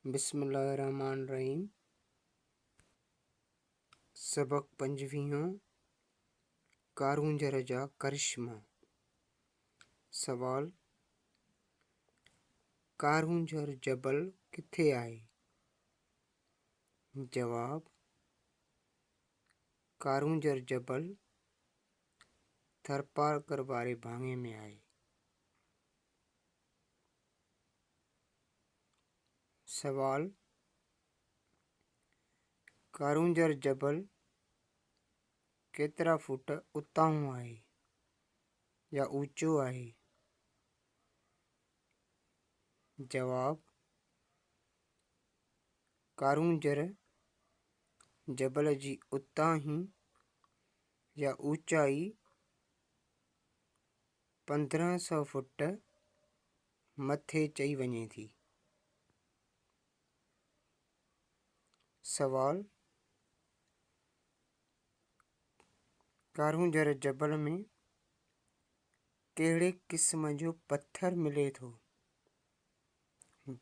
बिस्मिल्लाहिर्रहमानिर्रहीम। सबक 5 कारूंजर जा करिश्मा। सवाल, कारूंजर जबल किथे आहे? जवाब, कारूंजर जबल थरपारकर वारे भाङे में आहे। सवाल, कारूंजर जबल केतिरा फुट उतां आहे या ऊंचो आहे? जवाब, कारूंजर जबल जी उतां या ऊंचाई 1500 फुट मथे चई वञे थी। सवाल, कारूंजर जबल में कहिड़े क़िस्म जो पत्थर मिले थो?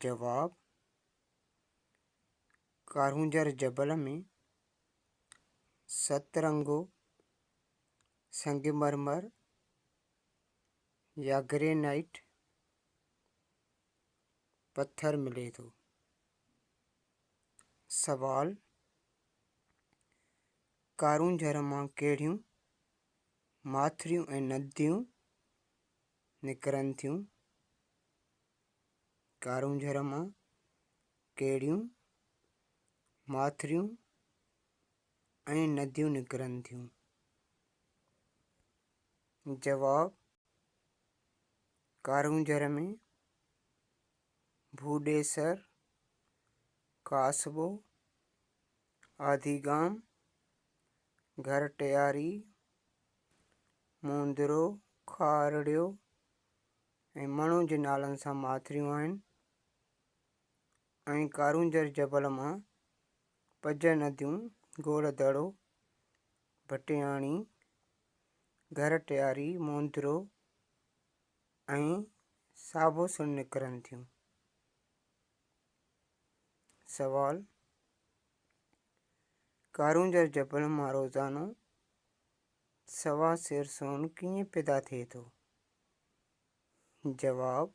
जवाब, कारूंजर जबल में सतरंगो, संगमरमर या ग्रेनाइट पत्थर मिले थो। सवाल, कारूंजर मां कहिड़ियूं माथिरियूं ऐं नदियूं निकिरनि थियूं? कारूंजर मां कहिड़ियूं माथिरियूं ऐं नदियूं निकिरनि थियूं? जवाब, कारूंजर में भूडेसर, कासबो, आदिगाम, घरटियारी, मूंदरो, खारड़ियो ऐं मणू जे नालनि सां माथिरियूं आहिनि। ऐं कारूंजर जबल मां पंज नदियूं घोड़दड़ो, भटियाणी, घरटियारी, मूंदरो ऐं साबोसुर निकिरनि थियूं। सवाल, कारूंजर जबल मां रोज़ानो सवा सेर सोन कीअं पैदा थिए थो? जवाब,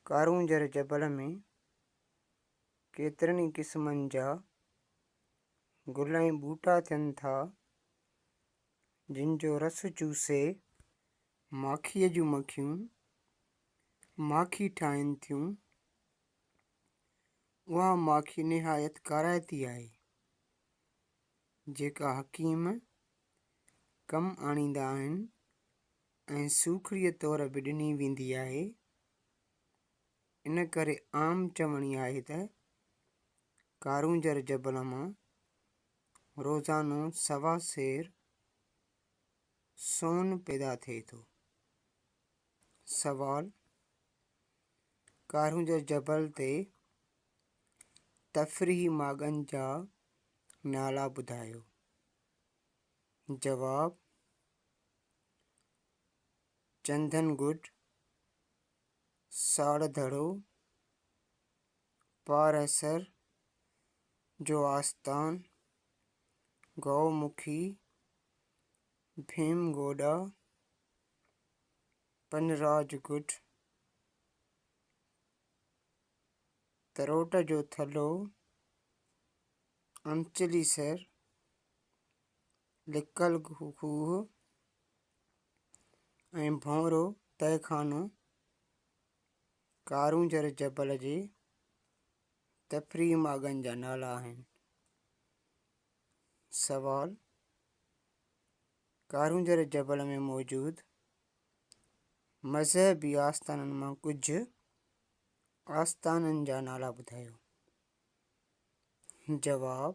कारूंजर जबल में केतिरनि क़िस्मनि जा गुल ऐं ॿूटा थियनि था, जिन जो रस चूसे माखीअ जूं मखियूं माखी ठाहिनि थियूं। उहा माखी निहायत काराइती आहे, जेका हकीम कमु आणींदा आहिनि ऐं सूखड़ीअ तौर बि ॾिनी वेंदी आहे। इन करे आम चवणी आहे त कारूंजर जबल मां रोज़ानो सवा सेर सोन पैदा थिए थो। सवाल, कारूंजर जबल ते तफ़रीही माॻनि जा नाला ॿुधायो। जवाब, चंदनगुड, साड़धड़ो, पारसर जो आस्थान, गौमुखी, भीमगोडा, पनराजगुड, तरोट जो थलो, अंचलीसर, लिकल खूह ऐं भौरो तहखानो कारूंजर जबल जे तफ़रीही माॻनि जा नाला आहिनि। सवाल, कारूंजर जबल में मौजूदु मज़हबी आस्थाननि मां कुझु आस्थाननि जा नाला ॿुधायो। जवाब,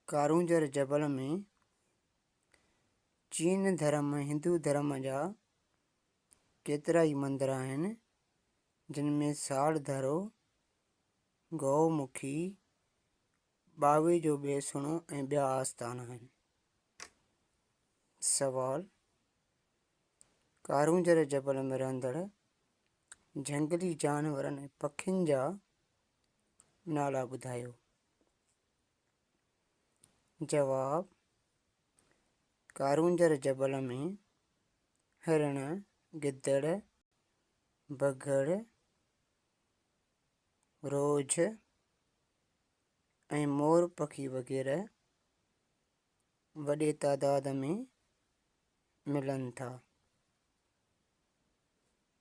कारूंजर जबल में चीन धर्म, हिंदू धर्म जा केतिरा ई मंदर आहिनि, जिन में साड़धरो, गौमुखी, बावे जो बेसणो ऐं ॿिया आस्थान आहिनि। सवाल, कारूंजर जबल में रहंदड़ झंगली जानवरनि ऐं पखियुनि जा नाला ॿुधायो। जवाब: कारूंजर जबल में हिरण, गिदड़, बघड़, रोझ ऐं मोर पखी वग़ैरह वॾे तादाद में मिलनि था।